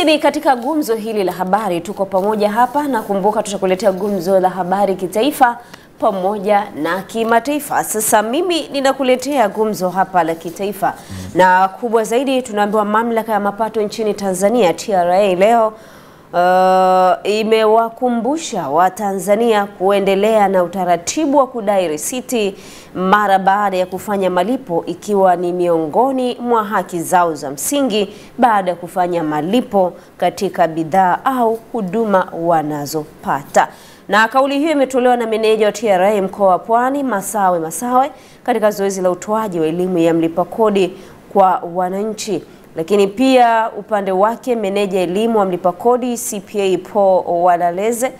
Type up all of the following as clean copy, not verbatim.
Ni katika gumzo hili la habari tuko pamoja hapa, na kumbuka tutakuletea gumzo la habari kitaifa pamoja na kimataifa. Sasa mimi ninakuletea gumzo hapa la kitaifa na kubwa zaidi. Tunaambiwa mamlaka ya mapato nchini Tanzania TRA leo imewakumbusha Watanzania kuendelea na utaratibu wa kudai risiti mara baada ya kufanya malipo, ikiwa ni miongoni mwa haki zao za msingi baada ya kufanya malipo katika bidhaa au huduma wanazopata. Na kauli hiyo imetolewa na meneja wa TRA mkoa wa Pwani Masawe katika zoezi la utoaji wa elimu ya mlipa kodi kwa wananchi. Lakini pia upande wake meneja elimu wa mlipa kodi CPA Paul Wadaleze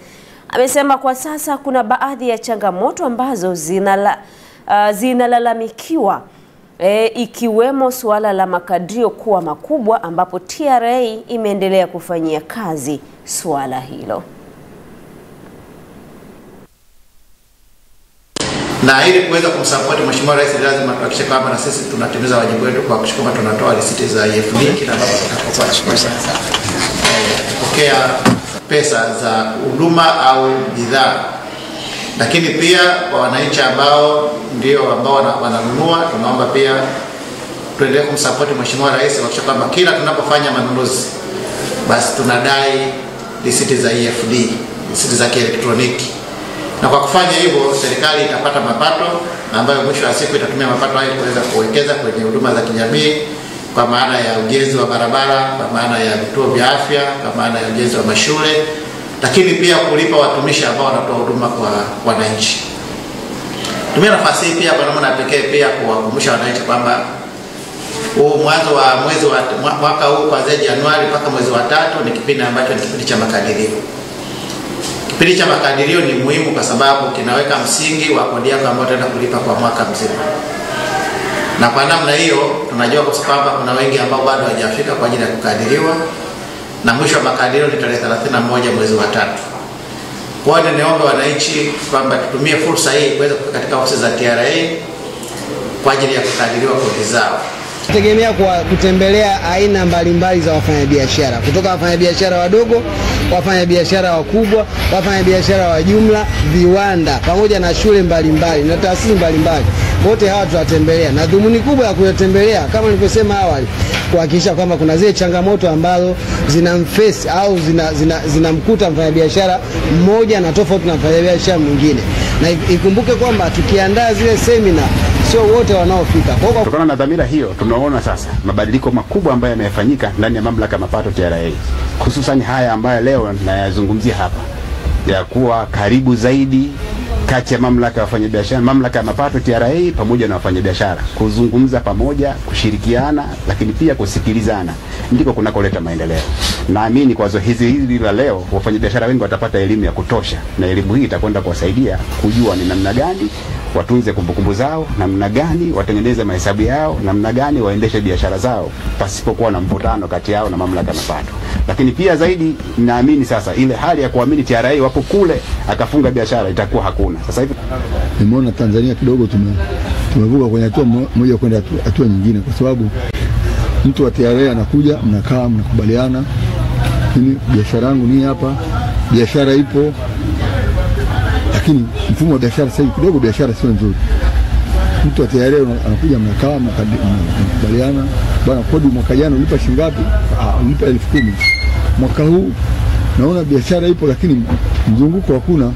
amesema kwa sasa kuna baadhi ya changamoto ambazo zinalalamikiwa, ikiwemo suala la makadirio kuwa makubwa, ambapo TRA imeendelea kufanyia kazi suala hilo. Na ili kuweza kumsupport Mheshimiwa Rais, lazima tuhakikishe kwamba na sisi tunatimiza wajibu wetu kwa kuhakikisha kwamba tunatoa risiti za EFD kila ambapo tunapokea pesa za huduma au bidhaa. Lakini pia kwa wananchi ambao wananunua, tunaomba pia tuendelee kumsupport Mheshimiwa Rais kuhakikisha kwamba kila tunapofanya manunuzi basi tunadai risiti za EFD, risiti za kielektroniki. Na kwa kufanya hivyo serikali itapata mapato ambayo mwisho wa siku itatumia mapato hayo kuweza kuwekeza kwenye huduma za kijamii, kwa maana ya ujenzi wa barabara, kwa maana ya vituo vya afya, kwa maana ya ujenzi wa mashule, lakini pia kulipa watumishi ambao wanatoa huduma kwa wananchi. Tumia nafasi hii pia kwa namna pekee pia kuwakumbusha wananchi kwamba mwanzo wa mwezi wa mwaka huu kuanzia Januari mpaka mwezi wa 3 ni kipindi ambacho ni kipindi cha makadirio. Kipindi cha makadirio ni muhimu kwa sababu kinaweka msingi wa kodi yako ambayo utaenda kulipa kwa mwaka mzima. Na kwa namna hiyo tunajua kwamba kuna wengi ambao bado hawajafika kwa ajili ya kukadiriwa, na mwisho wa makadirio ni tarehe 31 mwezi wa 3. Kwa hiyo niombe wananchi kwamba tutumie fursa hii kuweza kufika katika ofisi za TRA kwa ajili ya kukadiriwa kodi zao. Tegemea kwa kutembelea aina mbalimbali za wafanyabiashara, kutoka wafanyabiashara wadogo, wafanyabiashara wakubwa, wafanyabiashara wa jumla, viwanda, pamoja na shule mbalimbali na taasisi mbalimbali. Wote hawa tutatembelea, na dhumuni kubwa ya kuyatembelea kama nilivyosema awali, kuhakikisha kwamba kuna zile changamoto ambazo zinamface au zinamkuta mfanyabiashara mmoja na tofauti na mfanyabiashara mwingine. Na ikumbuke kwamba tukiandaa zile semina sio wote wanaofika. Kutokana na dhamira hiyo, tunaona sasa mabadiliko makubwa ambayo yamefanyika ndani ya mamlaka ya mapato TRA, hususan haya ambayo leo nayazungumzia hapa, ya kuwa karibu zaidi kati ya mamlaka ya wafanyabiashara, mamlaka ya mapato TRA pamoja na wafanyabiashara, kuzungumza pamoja, kushirikiana, lakini pia kusikilizana, ndiko kunakoleta maendeleo. Naamini kwa zoezi hili la leo wafanyabiashara wengi watapata elimu ya kutosha, na elimu hii itakwenda kuwasaidia kujua ni namna gani watunze kumbukumbu zao, namna gani watengeneze mahesabu yao, namna gani waendeshe biashara zao pasipokuwa na mvutano kati yao na mamlaka ya mapato. Lakini pia zaidi, naamini sasa ile hali ya kuamini TRA wapo kule akafunga biashara itakuwa hakuna. Sasa hivi nimeona Tanzania kidogo tumevuka kwenye hatua moja kwenda hatua nyingine, kwa sababu mtu wa TRA anakuja, mnakaa, mnakubaliana, mimi biashara yangu ni hapa, biashara ipo. Lakini mfumo wa biashara sasa kidogo biashara sio nzuri. Mtu wa TRA anakuja, mnakaa, mnakubaliana, bwana kodi mwaka jana ulipa shilingi ngapi? Ulipa 10,000. Mwaka huu naona biashara ipo lakini mzunguko hakuna,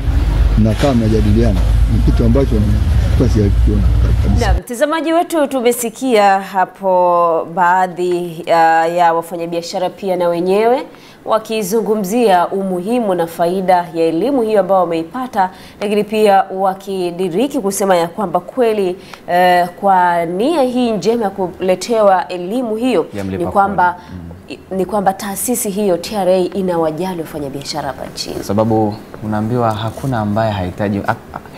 mnakaa, mnajadiliana. Ni kitu ambacho basi hakiona kabisa. Na mtazamaji wetu, tumesikia hapo baadhi ya wafanyabiashara pia na wenyewe wakizungumzia umuhimu na faida ya elimu hiyo ambao wameipata, lakini pia wakidiriki kusema ya kwamba kweli kwa nia hii njema ya kuletewa elimu hiyo ni kwamba taasisi hiyo TRA inawajali wafanyabiashara hapa nchini. Sababu unaambiwa hakuna ambaye hahitaji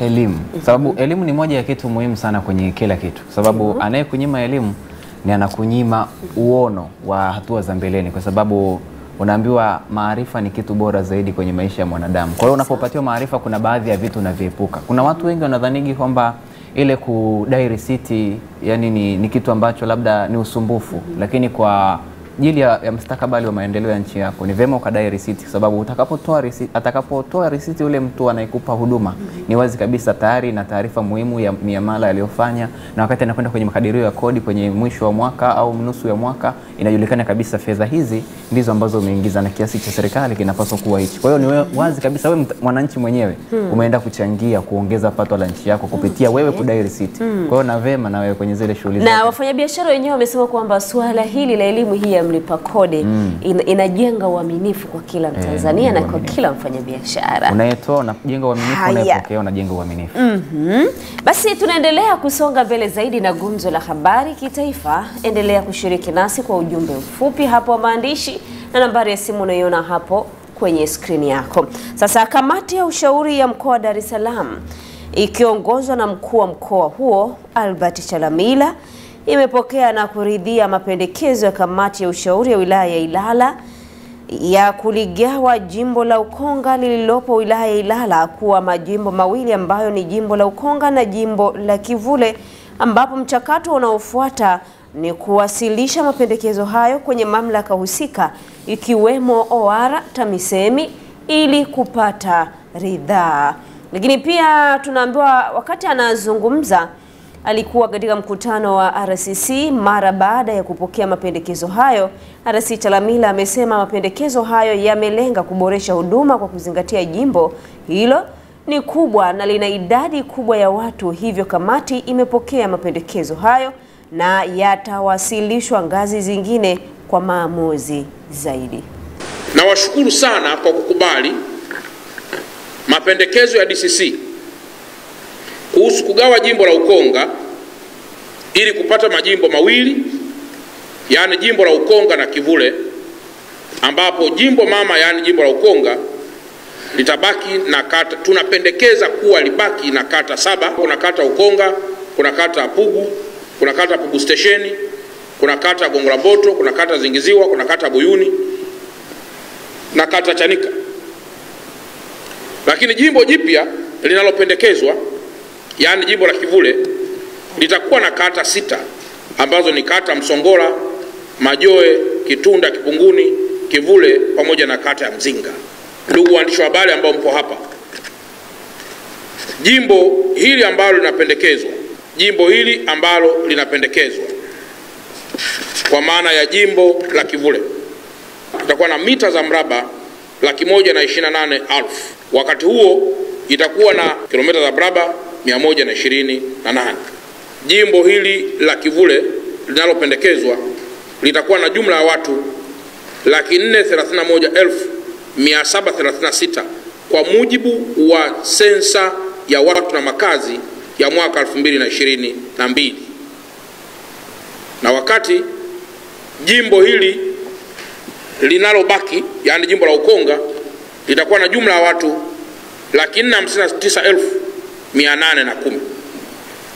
elimu. Sababu elimu ni moja ya kitu muhimu sana kwenye kila kitu. Sababu anayekunyima elimu ni anakunyima uono wa hatua za mbeleni, kwa sababu unaambiwa maarifa ni kitu bora zaidi kwenye maisha ya mwanadamu. Kwa hiyo unapopatiwa maarifa, kuna baadhi ya vitu unaviepuka. Kuna watu wengi wanadhanigi kwamba ile kudai risiti yani ni kitu ambacho labda ni usumbufu, lakini kwa ajili ya mustakabali wa maendeleo ya nchi yako, ni vema ukadai risiti, kwa sababu atakapotoa risiti ule mtu anayekupa huduma, ni wazi kabisa tayari na taarifa muhimu ya miamala aliyofanya, na wakati anakwenda kwenye makadirio ya kodi kwenye mwisho wa mwaka au nusu ya mwaka, inajulikana kabisa fedha hizi ndizo ambazo umeingiza na kiasi cha serikali kinapaswa kuwa hichi. Kwa hiyo ni wazi kabisa wewe mwananchi mwenyewe umeenda kuchangia kuongeza pato la nchi yako kupitia wewe kudai risiti. Kwa hiyo na vema na wewe kwenye zile shughuli. Na wafanyabiashara wenyewe wamesema kwamba swala hili la elimu hii ya mlipa kodi inajenga uaminifu kwa kila Mtanzania na kwa kila mfanyabiashara. Unayetoa unajenga uaminifu, unayepokea unajenga uaminifu. Basi tunaendelea kusonga mbele zaidi na gumzo la habari kitaifa. Endelea kushiriki nasi kwa ujumbe mfupi hapo wa maandishi na nambari ya simu unaiona hapo kwenye skrini yako. Sasa kamati ya ushauri ya mkoa wa Dar es Salaam ikiongozwa na mkuu wa mkoa huo Albert Chalamila imepokea na kuridhia mapendekezo ya kamati ya ushauri ya wilaya ya Ilala ya kuligawa jimbo la Ukonga lililopo wilaya ya Ilala kuwa majimbo mawili ambayo ni jimbo la Ukonga na jimbo la Kivule, ambapo mchakato unaofuata ni kuwasilisha mapendekezo hayo kwenye mamlaka husika ikiwemo OARA, TAMISEMI ili kupata ridhaa. Lakini pia tunaambiwa wakati anazungumza alikuwa katika mkutano wa RCC mara baada ya kupokea mapendekezo hayo. RC Chalamila amesema mapendekezo hayo yamelenga kuboresha huduma kwa kuzingatia jimbo hilo ni kubwa na lina idadi kubwa ya watu, hivyo kamati imepokea mapendekezo hayo na yatawasilishwa ngazi zingine kwa maamuzi zaidi. Nawashukuru sana kwa kukubali mapendekezo ya DCC kuhusu kugawa jimbo la Ukonga ili kupata majimbo mawili, yani jimbo la Ukonga na Kivule, ambapo jimbo mama yani jimbo la Ukonga litabaki na kata, tunapendekeza kuwa libaki na kata 7. Kuna kata Ukonga, kuna kata Pugu, kuna kata Pugu Stesheni, kuna kata Gongo la Mboto, kuna kata Zingiziwa, kuna kata Buyuni na kata Chanika. Lakini jimbo jipya linalopendekezwa yani jimbo la Kivule litakuwa na kata 6 ambazo ni kata Msongola, Majoe, Kitunda, Kipunguni, Kivule pamoja na kata ya Mzinga. Ndugu waandishi wa habari ambao mpo hapa, jimbo hili ambalo linapendekezwa kwa maana ya jimbo la Kivule itakuwa na mita za mraba 128,000. Wakati huo itakuwa na kilomita za mraba 128. Jimbo hili la Kivule linalopendekezwa litakuwa na jumla ya watu 431,736 kwa mujibu wa sensa ya watu na makazi ya mwaka 2022. Na wakati jimbo hili linalobaki yani jimbo la Ukonga litakuwa na jumla ya watu 459,810.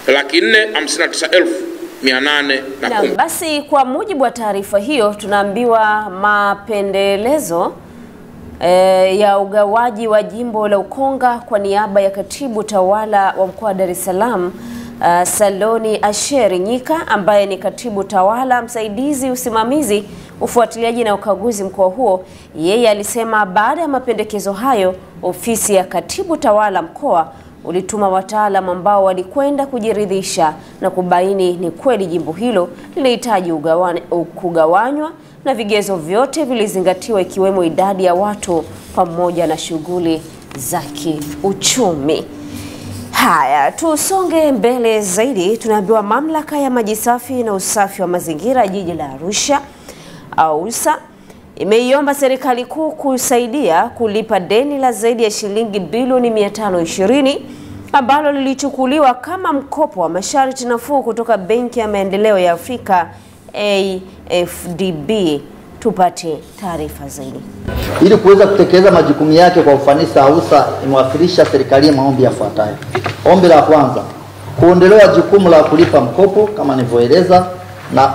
459,810. Basi kwa mujibu wa taarifa hiyo tunaambiwa mapendelezo ya ugawaji wa jimbo la Ukonga kwa niaba ya katibu tawala wa mkoa wa Dar es Salaam Saloni Asheri Nyika, ambaye ni katibu tawala msaidizi usimamizi ufuatiliaji na ukaguzi mkoa huo. Yeye alisema baada ya mapendekezo hayo ofisi ya katibu tawala mkoa ulituma wataalamu ambao walikwenda kujiridhisha na kubaini ni kweli jimbo hilo linahitaji kugawanywa na vigezo vyote vilizingatiwa ikiwemo idadi ya watu pamoja na shughuli za kiuchumi. Haya, tusonge mbele zaidi. Tunaambiwa mamlaka ya maji safi na usafi wa mazingira jiji la Arusha AUSA imeiomba serikali kuu kusaidia kulipa deni la zaidi ya shilingi bilioni 520 ambalo lilichukuliwa kama mkopo wa masharti nafuu kutoka Benki ya Maendeleo ya Afrika AFDB. Tupate taarifa zaidi. Ili kuweza kutekeleza majukumu yake kwa ufanisi, AUSA imewasilisha serikali maombi yafuatayo. Ombi la kwanza, kuondolewa jukumu la kulipa mkopo kama nilivyoeleza na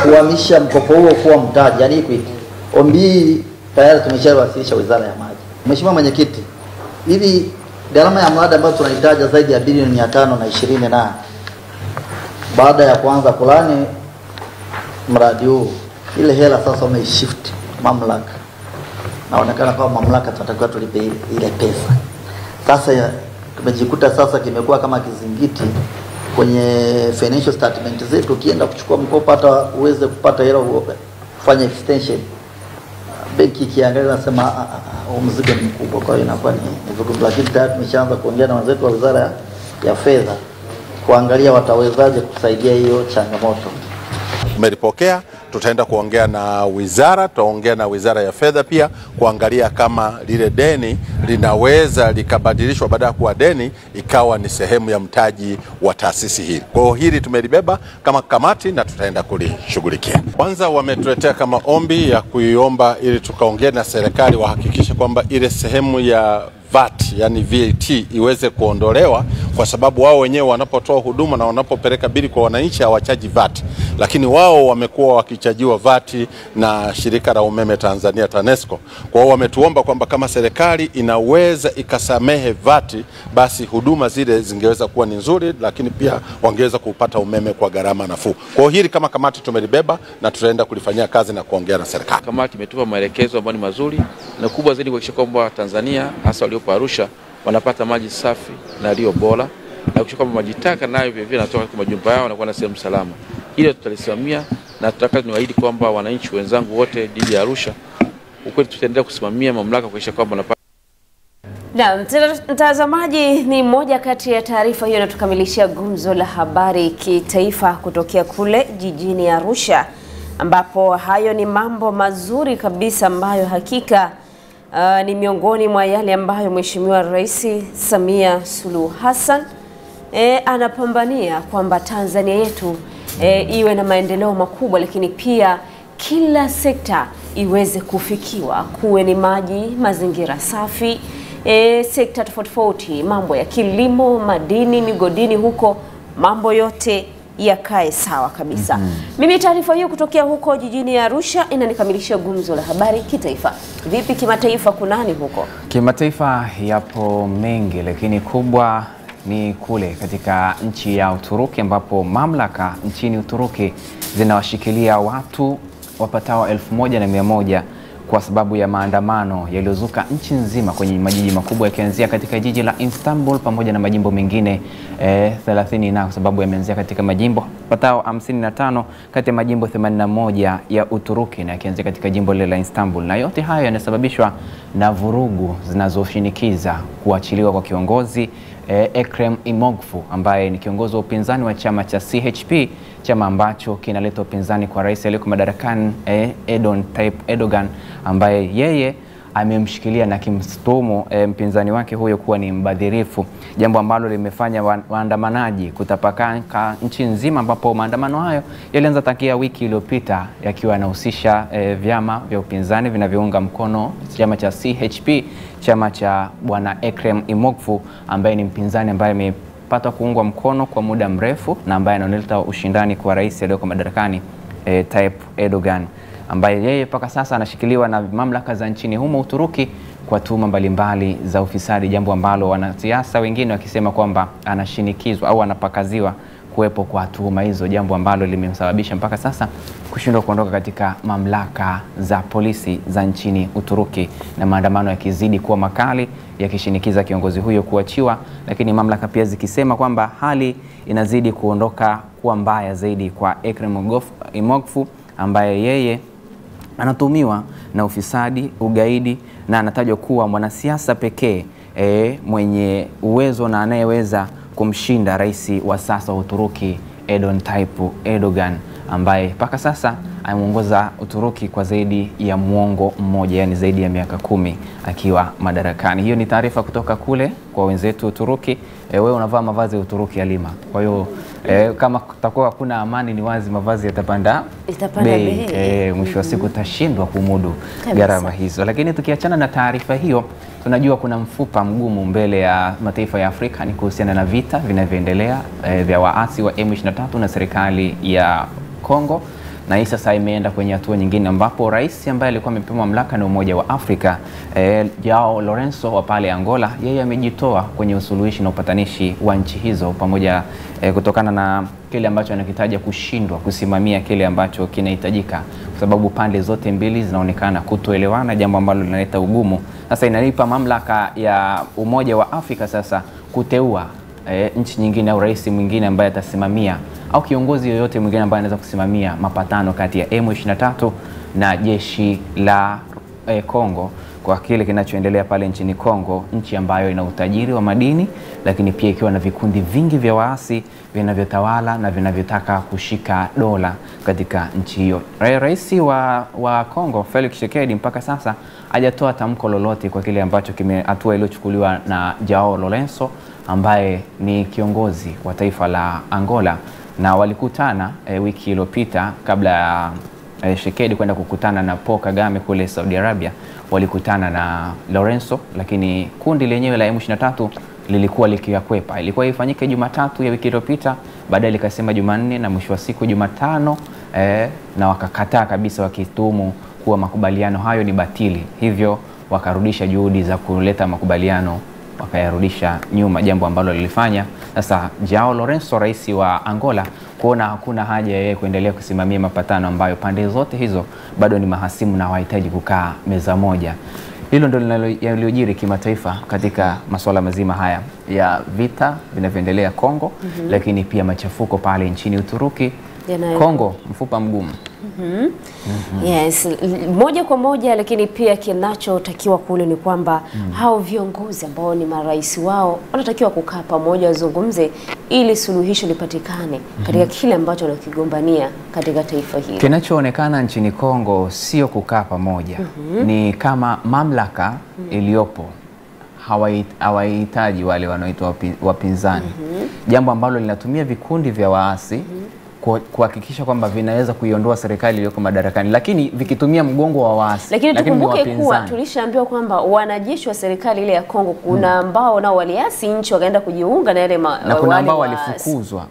kuhamisha mkopo huo kuwa mtaji yani equity. Ombi hili tayari tumeshawasilisha Wizara ya Maji. Mheshimiwa Mwenyekiti, ili gharama ya mradi ambayo tunahitaji zaidi ya bilioni 520 na baada ya kuanza kulani mradi huu ile hela sasa wameishift mamlaka, naonekana kama mamlaka tunatakiwa tulipe ile pesa. Sasa tumejikuta sasa kimekuwa kama kizingiti kwenye financial statement zetu. Ukienda kuchukua mkopo hata uweze kupata hela kufanya extension, benki ikiangalia nasema mzigo ni mkubwa, kwa hiyo inakuwa ni vigumu. Lakini tayari tumeshaanza kuongea na wenzetu wa Wizara ya Fedha kuangalia watawezaje kusaidia hiyo changamoto. Tumelipokea, tutaenda kuongea na wizara, tutaongea na Wizara ya Fedha pia kuangalia kama lile deni linaweza likabadilishwa, baada ya kuwa deni ikawa ni sehemu ya mtaji wa taasisi hii. Kwa hiyo hili tumelibeba kama kamati na tutaenda kulishughulikia. Kwanza wametuletea kama ombi ya kuiomba ili tukaongea na serikali wahakikishe kwamba ile sehemu ya VAT, yani VAT iweze kuondolewa, kwa sababu wao wenyewe wanapotoa huduma na wanapopeleka bili kwa wananchi hawachaji VAT, lakini wao wamekuwa wakichajiwa VAT na shirika la umeme Tanzania TANESCO. Kwa hiyo wametuomba kwamba kama serikali inaweza ikasamehe VAT, basi huduma zile zingeweza kuwa ni nzuri, lakini pia wangeweza kupata umeme kwa gharama nafuu. Kwa hiyo hili kama kamati tumelibeba na tutaenda kulifanyia kazi na kuongea na serikali. Kamati imetupa maelekezo ambayo ni mazuri na kubwa zaidi kuhakikisha kwamba Tanzania hasa waliopo Arusha wanapata maji safi na yaliyo bora, na kuhakikisha kwamba maji taka nayo vile vile yanatoka kwa majumba yao na kuwa na sehemu salama. Hilo tutalisimamia na tutaka niwaahidi kwamba wananchi wenzangu wote jiji ya Arusha ukweli tutaendelea kusimamia mamlaka kuhakikisha kwamba wanapata. Na mtazamaji, ni moja kati ya taarifa hiyo inatukamilishia gumzo la habari kitaifa kutokea kule jijini Arusha, ambapo hayo ni mambo mazuri kabisa ambayo hakika ni miongoni mwa yale ambayo Mheshimiwa Rais Samia Suluhu Hassan anapambania kwamba Tanzania yetu iwe na maendeleo makubwa, lakini pia kila sekta iweze kufikiwa, kuwe ni maji, mazingira safi, sekta tofauti, mambo ya kilimo, madini, migodini huko, mambo yote yakae sawa kabisa. Mimi taarifa hiyo kutokea huko jijini Arusha inanikamilishia gumzo la habari kitaifa. Vipi kimataifa, kunani huko? Kimataifa yapo mengi, lakini kubwa ni kule katika nchi ya Uturuki, ambapo mamlaka nchini Uturuki zinawashikilia watu wapatao 1100 kwa sababu ya maandamano yaliyozuka nchi nzima kwenye majiji makubwa, yakianzia katika jiji la Istanbul pamoja na majimbo mengine 30, na kwa sababu yameanzia katika majimbo patao 55 kati ya majimbo 81 ya Uturuki, na yakianzia katika jimbo lile la Istanbul. Na yote hayo yanasababishwa na vurugu zinazoshinikiza kuachiliwa kwa kiongozi Ekrem İmamoğlu ambaye ni kiongozi wa upinzani wa chama cha CHP, chama ambacho kinaleta upinzani kwa rais aliyeko madarakani Tayyip Erdogan, ambaye yeye amemshikilia na kimstumu mpinzani wake huyo kuwa ni mbadhirifu, jambo ambalo limefanya waandamanaji kutapakaa nchi nzima, ambapo maandamano hayo yalianza takia wiki iliyopita yakiwa yanahusisha vyama vya upinzani vinavyounga mkono chama cha CHP, chama cha bwana Ekrem İmamoğlu ambaye ni mpinzani ambaye amepata kuungwa mkono kwa muda mrefu na ambaye analeta ushindani kwa rais aliyeko madarakani Tayyip Erdogan, ambaye yeye mpaka sasa anashikiliwa na mamlaka za nchini humo Uturuki kwa tuhuma mbalimbali za ufisadi, jambo ambalo wanasiasa wengine wakisema kwamba anashinikizwa au anapakaziwa kuwepo kwa tuhuma hizo, jambo ambalo limemsababisha mpaka sasa kushindwa kuondoka katika mamlaka za polisi za nchini Uturuki, na maandamano yakizidi kuwa makali yakishinikiza kiongozi huyo kuachiwa, lakini mamlaka pia zikisema kwamba hali inazidi kuondoka kuwa mbaya zaidi kwa Ekrem İmamoğlu ambaye yeye anatumiwa na ufisadi, ugaidi, na anatajwa kuwa mwanasiasa pekee mwenye uwezo na anayeweza kumshinda rais wa sasa wa Uturuki Tayyip Erdogan, ambaye mpaka sasa ameongoza Uturuki kwa zaidi ya muongo mmoja, yani zaidi ya miaka 10 akiwa madarakani. Hiyo ni taarifa kutoka kule kwa wenzetu Uturuki. Wewe unavaa mavazi ya Uturuki Halima, kwa hiyo kama kutakuwa hakuna amani, ni wazi mavazi yatapanda bei. Mwisho wa siku tashindwa kumudu gharama hizo. Lakini tukiachana na taarifa hiyo, tunajua kuna mfupa mgumu mbele ya mataifa ya Afrika ni kuhusiana na vita vinavyoendelea vya waasi wa M23 na serikali ya Kongo, na hii sasa imeenda kwenye hatua nyingine ambapo rais ambaye alikuwa amepewa mamlaka na Umoja wa Afrika Joao Lourenço wa pale Angola, yeye amejitoa kwenye usuluhishi na upatanishi wa nchi hizo pamoja kutokana na kile ambacho anakitaja kushindwa kusimamia kile ambacho kinahitajika, kwa sababu pande zote mbili zinaonekana kutoelewana, jambo ambalo linaleta ugumu. Sasa inalipa mamlaka ya Umoja wa Afrika sasa kuteua nchi nyingine au rais mwingine ambaye atasimamia, au kiongozi yoyote mwingine ambaye anaweza kusimamia mapatano kati ya M23 na jeshi la Kongo kwa kile kinachoendelea pale nchini Kongo, nchi ambayo ina utajiri wa madini, lakini pia ikiwa na vikundi vingi vya waasi vinavyotawala na vinavyotaka kushika dola katika nchi hiyo. Rais wa Kongo Felix Tshisekedi mpaka sasa hajatoa tamko lolote kwa kile ambacho hatua iliyochukuliwa na Joao Lourenço ambaye ni kiongozi wa taifa la Angola, na walikutana wiki iliyopita kabla ya Tshisekedi kwenda kukutana na Paul Kagame kule Saudi Arabia. Walikutana na Lourenço, lakini kundi lenyewe la M23 lilikuwa likiyakwepa. Ilikuwa ifanyike Jumatatu ya wiki iliyopita, baadaye likasema Jumanne na mwisho wa siku Jumatano, na wakakataa kabisa wakitumu kuwa makubaliano hayo ni batili. Hivyo wakarudisha juhudi za kuleta makubaliano, wakayarudisha nyuma, jambo ambalo lilifanya sasa Joao Lourenço, rais wa Angola, kuona hakuna haja ya yeye kuendelea kusimamia mapatano ambayo pande zote hizo bado ni mahasimu na hawahitaji kukaa meza moja. Hilo ndio linalojiri kimataifa katika masuala mazima haya ya vita vinavyoendelea Kongo, lakini pia machafuko pale nchini Uturuki. Kongo mfupa mgumu. Yes, moja kwa moja, lakini pia kinachotakiwa kule ni kwamba hao viongozi ambao ni marais wao wanatakiwa kukaa pamoja wazungumze ili suluhisho lipatikane katika kile ambacho wanakigombania katika taifa hili. Kinachoonekana nchini Kongo sio kukaa pamoja, ni kama mamlaka iliyopo hawahitaji wale wanaoitwa wapinzani, jambo ambalo linatumia vikundi vya waasi kuhakikisha kwamba vinaweza kuiondoa serikali iliyoko madarakani, lakini vikitumia mgongo wa waasi. Lakini tukumbuke kuwa tulishaambiwa kwamba wanajeshi wa serikali ile ya Kongo kuna ambao nao waliasi nchi wakaenda kujiunga na yale na kuna ambao walifukuzwa,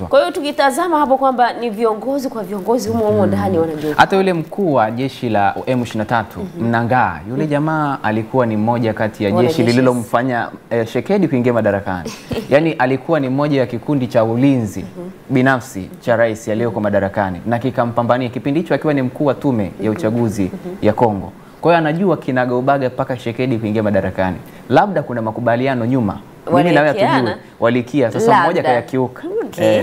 Kwa hiyo tukitazama hapo kwamba ni viongozi kwa viongozi humo ndani wanajua. Hata yule mkuu wa jeshi la M23 Mnangagwa, yule jamaa alikuwa ni mmoja kati ya jeshi lililomfanya Tshisekedi kuingia madarakani. Yaani alikuwa ni mmoja ya kikundi cha ulinzi binafsi cha rais aliyeko madarakani, na kikampambania kipindi hicho akiwa ni mkuu wa tume ya uchaguzi ya Kongo. Kwa hiyo anajua kinagaubaga mpaka Tshisekedi kuingia madarakani. Labda kuna makubaliano nyuma, mimi na wewe tujue walikia, sasa mmoja kayakiuka.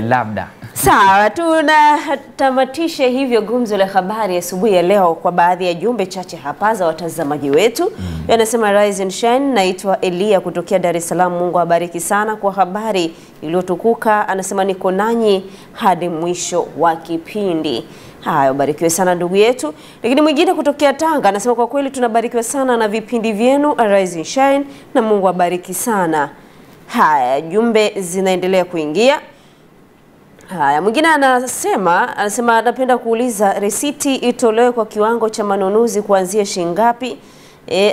Labda sawa, tunatamatisha hivyo gumzo la habari asubuhi ya leo kwa baadhi ya jumbe chache hapa za watazamaji wetu. Yanasema Rise and Shine, naitwa Elia kutokea Dar es Salaam. Mungu abariki sana kwa habari iliyotukuka. Anasema niko nanyi hadi mwisho wa kipindi. Haya, barikiwe sana ndugu yetu. Lakini mwingine kutokea Tanga anasema kwa kweli tunabarikiwa sana na vipindi vyenu Rise and Shine, na Mungu abariki sana. Haya, jumbe zinaendelea kuingia. Haya, mwingine anasema anapenda kuuliza resiti itolewe kwa kiwango cha manunuzi kuanzia shingapi,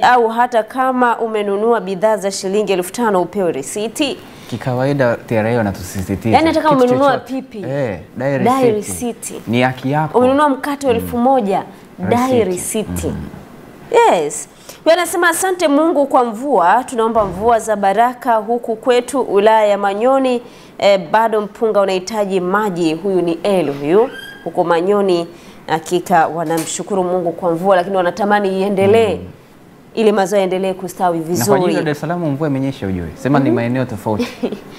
au hata kama umenunua bidhaa za shilingi 1500 upewe resiti. Kikawaida TRA wanatusisitiza. Yaani hata kama umenunua pipi, dai resiti. Ni haki yako. Umenunua mkate wa 1000, dai resiti. Yes. Wanasema asante Mungu kwa mvua, tunaomba mvua za baraka huku kwetu wilaya ya Manyoni. Bado mpunga unahitaji maji. Huyu ni Elo huyu huko Manyoni. Hakika wanamshukuru Mungu kwa mvua, lakini wanatamani iendelee ili mazao yaendelee kustawi vizuri. Na kwa Dar es Salaam mvua imenyesha ujue. Sema ni maeneo tofauti.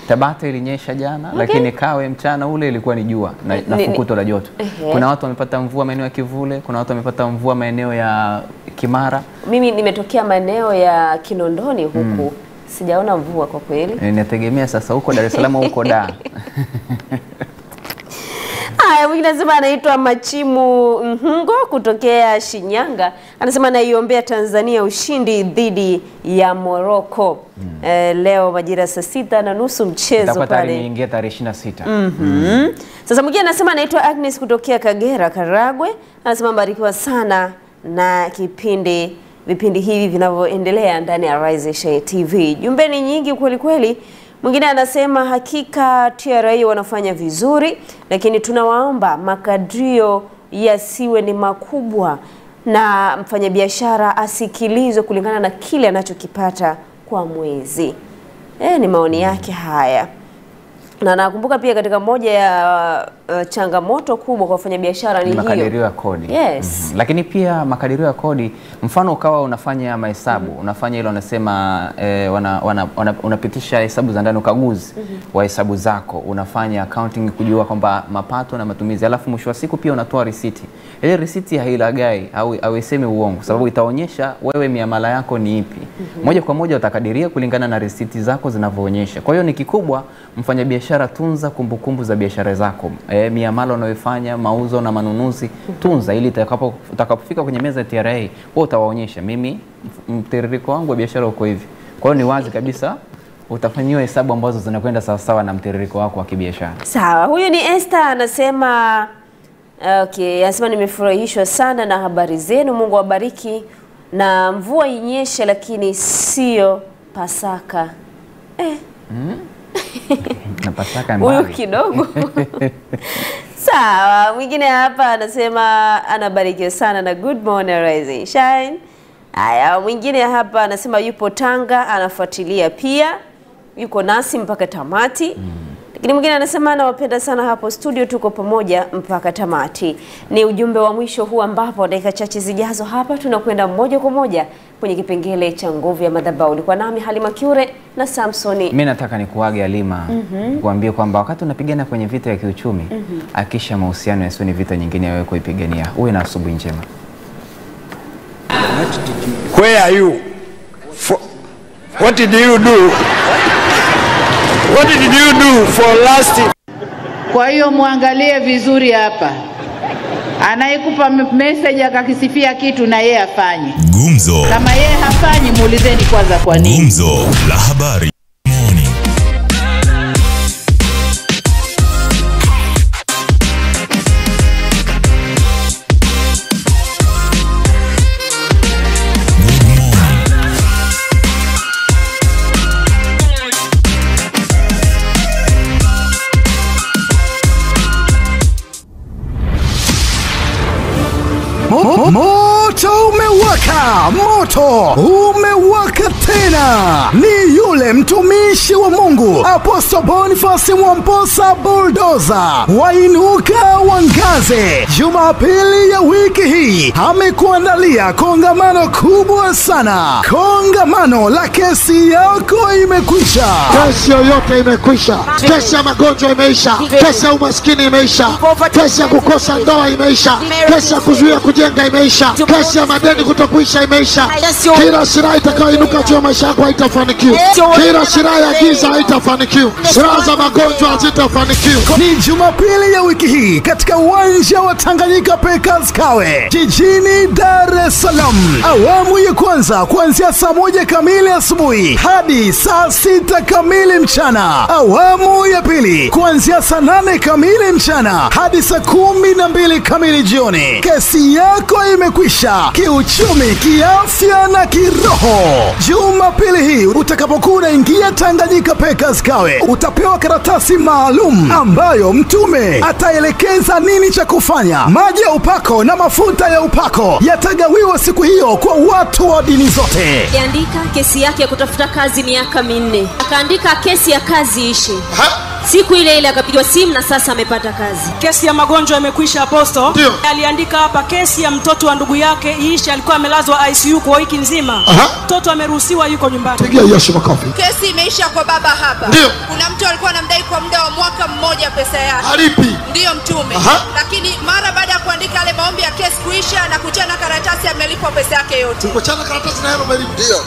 Tabata ilinyesha jana, lakini Kawe mchana ule ilikuwa ni jua na fukuto la joto. Kuna watu wamepata mvua maeneo ya Kivule, kuna watu wamepata mvua maeneo ya Kimara. Mimi nimetokea maeneo ya Kinondoni huku. Sijaona mvua kwa kweli. Ninategemea sasa huko Dar es Salaam huko da. Haya, mwingine anasema anaitwa Machimu Mhungo kutokea Shinyanga. Anasema naiombea Tanzania ushindi dhidi ya Morocco. Leo majira saa 6:30 mchezo pale. Itakuwa tarehe 26. Sasa mwingine anasema anaitwa Agnes kutokea Kagera Karagwe. Anasema mbarikiwa sana na vipindi hivi vinavyoendelea ndani ya Rise TV. Jumbe ni nyingi kweli kweli. Mwingine anasema hakika TRA wanafanya vizuri, lakini tunawaomba makadirio yasiwe ni makubwa na mfanyabiashara asikilizwe kulingana na kile anachokipata kwa mwezi. Ni maoni yake haya. Na nakumbuka pia katika moja ya changamoto kubwa kwa wafanyabiashara ni hiyo makadirio ya kodi. Yes. Lakini pia makadirio ya kodi, mfano ukawa unafanya mahesabu, unafanya ile wanasema unapitisha hesabu za ndani, ukaguzi wa hesabu zako, unafanya accounting kujua kwamba mapato na matumizi, alafu mwisho wa siku pia unatoa risiti. Ile risiti hailagai au iseme uongo, sababu itaonyesha wewe miamala yako ni ipi. Moja kwa moja utakadiria kulingana na risiti zako zinavyoonyesha. Kwa hiyo ni kikubwa mfanyabiashara, tunza kumbukumbu za biashara zako. Miamala unayofanya, mauzo na manunuzi, tunza ili utakapofika kwenye meza ya TRA wewe utawaonyesha, mimi mtiririko wangu wa biashara uko hivi. Kwa hiyo ni wazi kabisa utafanyiwa hesabu ambazo zinakwenda sawa sawa na mtiririko wako wa kibiashara. Sawa. Huyu ni Esther anasema anasema nimefurahishwa sana na habari zenu. Mungu awabariki na mvua inyeshe lakini sio Pasaka. Na Pasaka mbali. Huyu kidogo. Sawa. Mwingine hapa anasema anabarikiwa sana na Good Morning Rising Shine. Haya, mwingine hapa anasema yupo Tanga, anafuatilia pia, yuko nasi mpaka tamati. Lakini mwingine anasema anawapenda sana hapo studio, tuko pamoja mpaka tamati. Ni ujumbe wa mwisho huu ambapo dakika chache zijazo hapa tunakwenda moja kwa moja kwenye kipengele cha nguvu ya madhabahu. Ulikuwa nami Halima Kiure na Samsoni. Mimi nataka nikuage Halima, kuambia kwamba wakati unapigana kwenye vita ya kiuchumi, akisha mahusiano yasiwe ni vita nyingine ya wewe kuipigania. Uwe na asubuhi njema. Where are you? What did you do? What did you do for last? Kwa hiyo muangalie vizuri hapa. Anayekupa message akakisifia kitu na yeye afanye. Gumzo. Kama yeye hafanyi muulizeni kwanza kwa nini. Gumzo la habari. Moto umewaka, moto umewaka tena. Ni yule mtumishi wa Mungu Apostle Boniface Mwamposa Bulldozer wainuka wangaze. Jumapili ya wiki hii amekuandalia kongamano kubwa sana, kongamano la kesi yako imekwisha. Kesi yoyote imekwisha. Kesi ya magonjwa imeisha. Kesi ya umaskini imeisha. Kesi ya kukosa ndoa imeisha. Kesi ya kuzuia kujenga imeisha. Kesi ya madeni kutokuisha imeisha. Kila silaha itakayoinuka juu ya maisha yako haitafanikiwa. Kila silaha ya giza haitafanikiwa. Silaha za magonjwa hazitafanikiwa. Ni Jumapili ya wiki hii katika uwanja wa Tanganyika Packers Kawe jijini Dar es Salaam. Awamu ya kwanza kuanzia saa 1 kamili asubuhi hadi saa 6 kamili mchana. Awamu ya pili kuanzia saa 8 kamili mchana hadi saa 12 kamili jioni. Kesi yako imekwisha kiuchumi, kiafya na kiroho. Jumapili hii utakapokuwa unaingia Tanganyika Packers Kawe, utapewa karatasi maalum ambayo mtume ataelekeza nini cha kufanya. Maji ya upako na mafuta ya upako yatagawiwa siku hiyo kwa watu wa dini zote. Aliandika kesi yake ya kutafuta kazi miaka 4. Akaandika kesi ya kazi ishi. Siku ile ile akapigwa simu na sasa amepata kazi. Kesi ya magonjwa imekwisha Apostle. Aliandika hapa kesi ya mtoto wa ndugu yake iisha, alikuwa amelazwa ICU kwa wiki nzima. Mtoto ameruhusiwa yuko nyumbani. Pigia Yesu makofi. Kesi imeisha kwa baba hapa. Ndio. Kuna mtu alikuwa anamdai kwa muda wa mwaka mmoja pesa yake. Alipi? Ndio mtume. Lakini mara baada ya kuandika yale maombi ya kesi kuisha na kuchana karatasi amelipwa pesa yake yote. Kuchana karatasi na yeye amelipwa. Ndio.